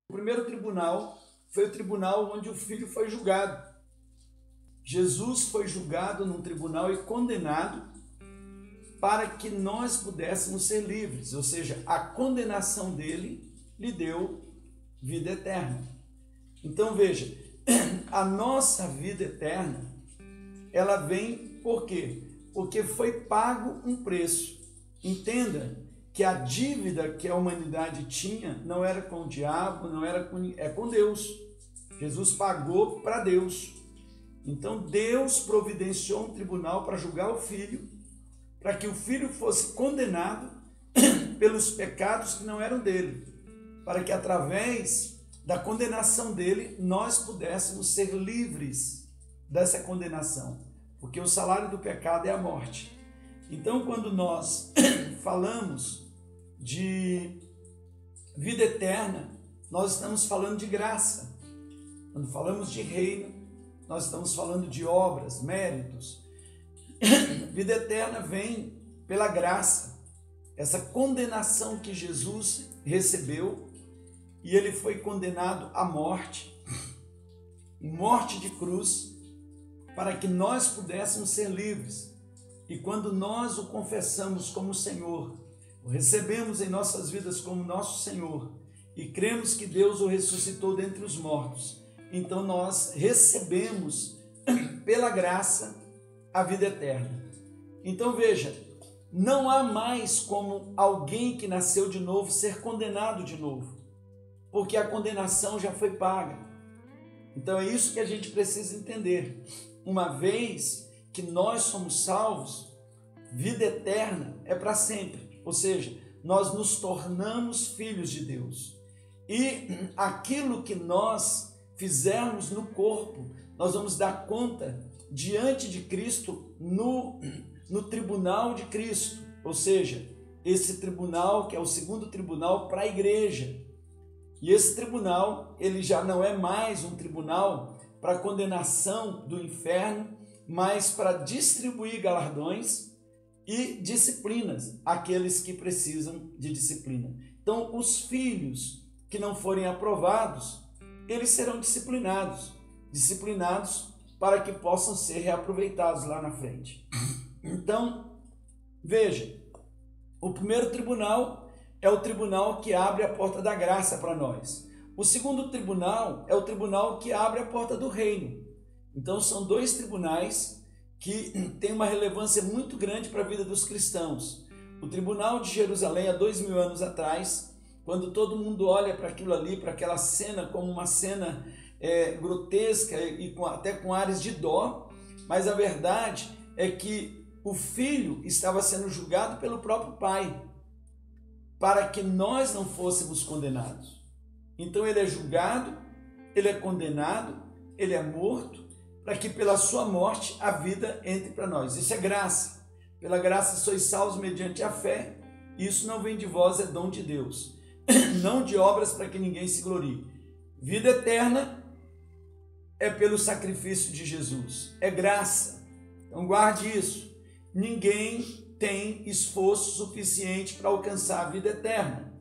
O primeiro tribunal foi o tribunal onde o filho foi julgado. Jesus foi julgado num tribunal e condenado para que nós pudéssemos ser livres, ou seja, a condenação dele lhe deu vida eterna. Então veja, a nossa vida eterna, ela vem por quê? Porque foi pago um preço. Entenda que a dívida que a humanidade tinha não era com o diabo, não era com Deus. Jesus pagou para Deus. Então Deus providenciou um tribunal para julgar o filho, para que o filho fosse condenado pelos pecados que não eram dele, para que através da condenação dele nós pudéssemos ser livres dessa condenação, porque o salário do pecado é a morte. Então, quando nós falamos de vida eterna, nós estamos falando de graça. Quando falamos de reino, nós estamos falando de obras, méritos. Vida eterna vem pela graça, essa condenação que Jesus recebeu, e ele foi condenado à morte de cruz, para que nós pudéssemos ser livres. E quando nós o confessamos como Senhor, o recebemos em nossas vidas como nosso Senhor, e cremos que Deus o ressuscitou dentre os mortos, então nós recebemos pela graça a vida eterna. Então veja, não há mais como alguém que nasceu de novo ser condenado de novo, porque a condenação já foi paga. Então é isso que a gente precisa entender. Uma vez que nós somos salvos, vida eterna é para sempre, ou seja, nós nos tornamos filhos de Deus, e aquilo que nós fizermos no corpo, nós vamos dar conta diante de Cristo no tribunal de Cristo, ou seja, esse tribunal que é o segundo tribunal para a igreja. E esse tribunal, ele já não é mais um tribunal para condenação do inferno, mas para distribuir galardões e disciplinas àqueles que precisam de disciplina. Então, os filhos que não forem aprovados, eles serão disciplinados para que possam ser reaproveitados lá na frente. Então, veja, o primeiro tribunal é o tribunal que abre a porta da graça para nós. O segundo tribunal é o tribunal que abre a porta do reino. Então, são dois tribunais que têm uma relevância muito grande para a vida dos cristãos. O tribunal de Jerusalém, há 2000 anos atrás, quando todo mundo olha para aquilo ali, para aquela cena como uma cena grotesca e até com ares de dó, mas a verdade é que o filho estava sendo julgado pelo próprio pai, para que nós não fôssemos condenados. Então ele é julgado, ele é condenado, ele é morto, para que pela sua morte a vida entre para nós. Isso é graça. Pela graça sois salvos mediante a fé. Isso não vem de vós, é dom de Deus. Não de obras para que ninguém se glorie. Vida eterna é pelo sacrifício de Jesus. É graça. Então guarde isso. Ninguém tem esforço suficiente para alcançar a vida eterna.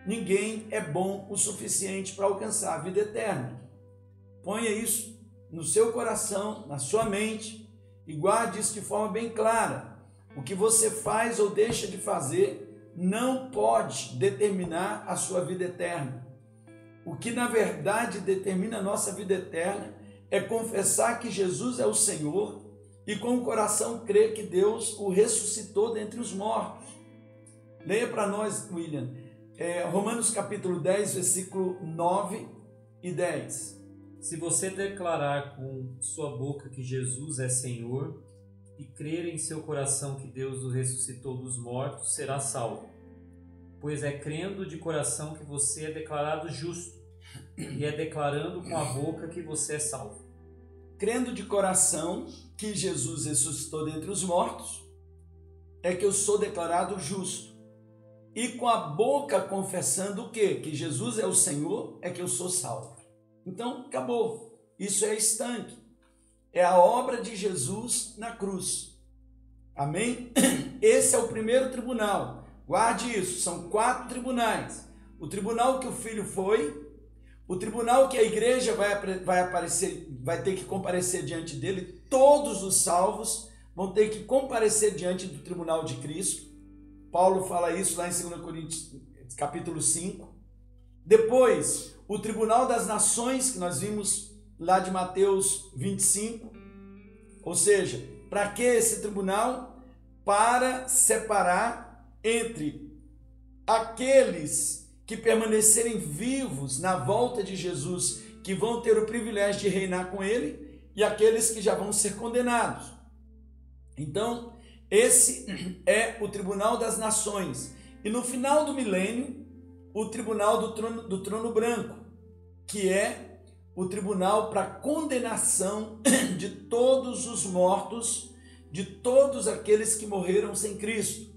Ninguém é bom o suficiente para alcançar a vida eterna. Ponha isso no seu coração, na sua mente, e guarde isso de forma bem clara. O que você faz ou deixa de fazer não pode determinar a sua vida eterna. O que na verdade determina a nossa vida eterna é confessar que Jesus é o Senhor e com o coração crer que Deus o ressuscitou dentre os mortos. Leia para nós, William, Romanos capítulo 10, versículo 9 e 10. Se você declarar com sua boca que Jesus é Senhor e crer em seu coração que Deus o ressuscitou dos mortos, será salvo. Pois é crendo de coração que você é declarado justo, e é declarando com a boca que você é salvo. Crendo de coração que Jesus ressuscitou dentre os mortos, é que eu sou declarado justo. E com a boca confessando o quê? Que Jesus é o Senhor, é que eu sou salvo. Então, acabou. Isso é estanque. É a obra de Jesus na cruz. Amém? Esse é o primeiro tribunal. Guarde isso. São 4 tribunais. O tribunal que o filho foi, o tribunal que a igreja vai ter que comparecer diante dele, todos os salvos vão ter que comparecer diante do tribunal de Cristo. Paulo fala isso lá em 2 Coríntios, capítulo 5. Depois, o tribunal das nações, que nós vimos lá de Mateus 25. Ou seja, para que esse tribunal? Para separar entre aqueles que permanecerem vivos na volta de Jesus, que vão ter o privilégio de reinar com ele, e aqueles que já vão ser condenados. Então, esse é o tribunal das nações. E no final do milênio, o tribunal do trono branco, que é o tribunal para condenação de todos os mortos, de todos aqueles que morreram sem Cristo.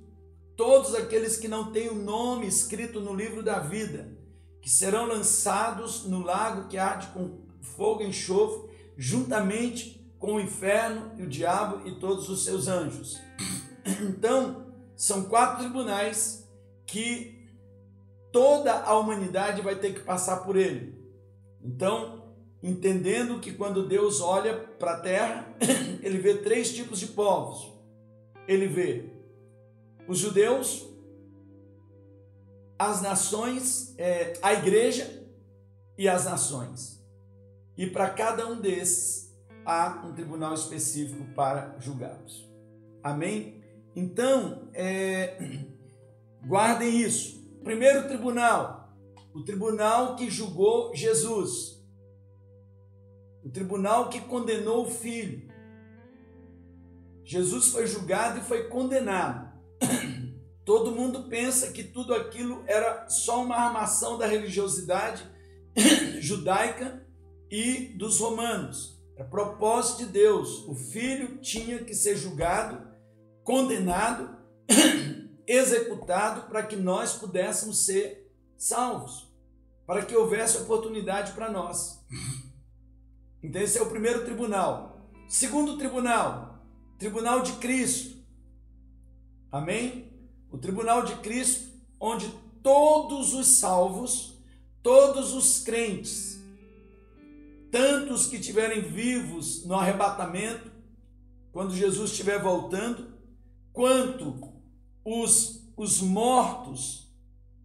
Todos aqueles que não têm o nome escrito no livro da vida, que serão lançados no lago que arde com fogo e enxofre, juntamente com o inferno e o diabo e todos os seus anjos. Então, são 4 tribunais que toda a humanidade vai ter que passar por ele. Então, entendendo que quando Deus olha para a terra, ele vê 3 tipos de povos. Ele vê os judeus, as nações, a igreja e as nações. E para cada um desses há um tribunal específico para julgá-los. Amém? Então, guardem isso. Primeiro tribunal, o tribunal que julgou Jesus. O tribunal que condenou o Filho. Jesus foi julgado e foi condenado. Todo mundo pensa que tudo aquilo era só uma armação da religiosidade judaica e dos romanos. É propósito de Deus. O Filho tinha que ser julgado, condenado, executado, para que nós pudéssemos ser salvos, para que houvesse oportunidade para nós. Então esse é o primeiro tribunal. Segundo tribunal, tribunal de Cristo. Amém? O tribunal de Cristo, onde todos os salvos, todos os crentes, tanto os que estiverem vivos no arrebatamento, quando Jesus estiver voltando, quanto os mortos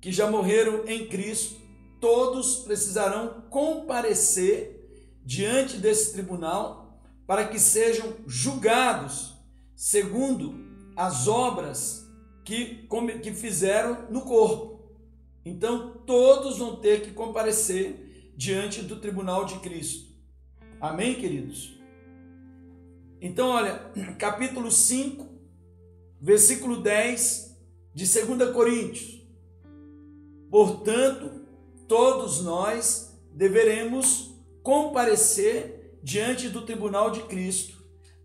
que já morreram em Cristo, todos precisarão comparecer diante desse tribunal para que sejam julgados segundo as obras que fizeram no corpo. Então, todos vão ter que comparecer diante do tribunal de Cristo. Amém, queridos? Então, olha, capítulo 5, versículo 10 de 2 Coríntios. Portanto, todos nós deveremos comparecer diante do tribunal de Cristo,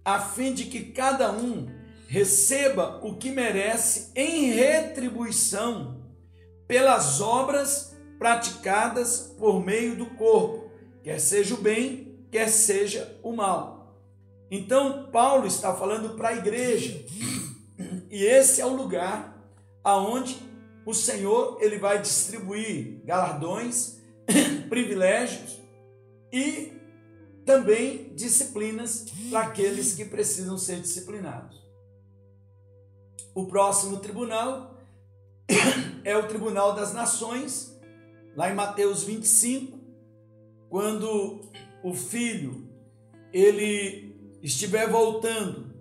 a fim de que cada um receba o que merece em retribuição pelas obras praticadas por meio do corpo, quer seja o bem, quer seja o mal. Então, Paulo está falando para a igreja, e esse é o lugar aonde o Senhor ele vai distribuir galardões, privilégios e também disciplinas para aqueles que precisam ser disciplinados. O próximo tribunal é o tribunal das nações, lá em Mateus 25, quando o Filho ele estiver voltando,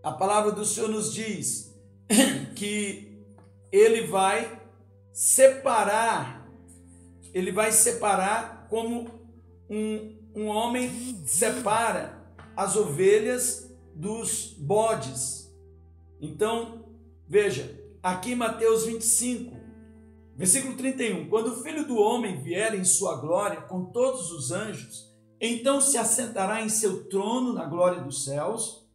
a palavra do Senhor nos diz que ele vai separar como um homem separa as ovelhas dos bodes. Então, veja, aqui em Mateus 25, versículo 31, quando o Filho do Homem vier em sua glória com todos os anjos, então se assentará em seu trono na glória dos céus,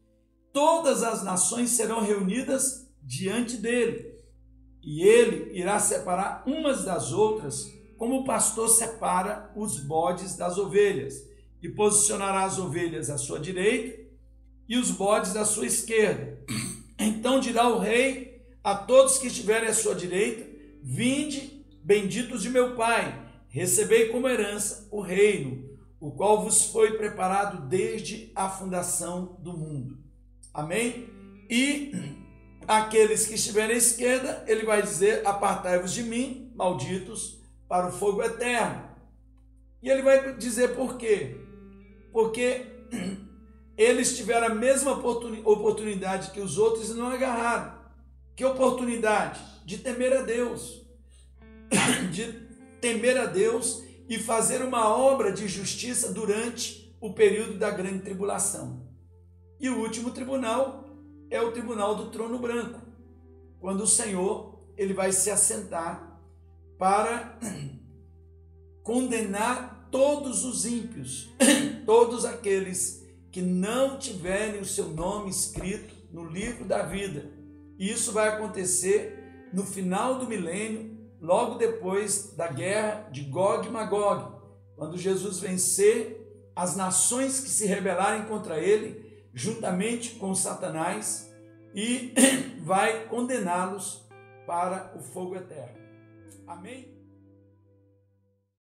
todas as nações serão reunidas diante dele, e ele irá separar umas das outras, como o pastor separa os bodes das ovelhas, e posicionará as ovelhas à sua direita e os bodes à sua esquerda. Então dirá o rei a todos que estiverem à sua direita: vinde, benditos de meu Pai, recebei como herança o reino, o qual vos foi preparado desde a fundação do mundo. Amém? E aqueles que estiverem à esquerda, ele vai dizer, apartai-vos de mim, malditos, para o fogo eterno. E ele vai dizer por quê? Porque eles tiveram a mesma oportunidade que os outros e não agarraram. Que oportunidade? De temer a Deus. De temer a Deus e fazer uma obra de justiça durante o período da grande tribulação. E o último tribunal é o tribunal do trono branco, quando o Senhor ele vai se assentar para condenar todos os ímpios, todos aqueles que não tiverem o seu nome escrito no livro da vida. E isso vai acontecer no final do milênio, logo depois da guerra de Gog e Magog, quando Jesus vencer as nações que se rebelarem contra ele, juntamente com Satanás, e vai condená-los para o fogo eterno. Amém?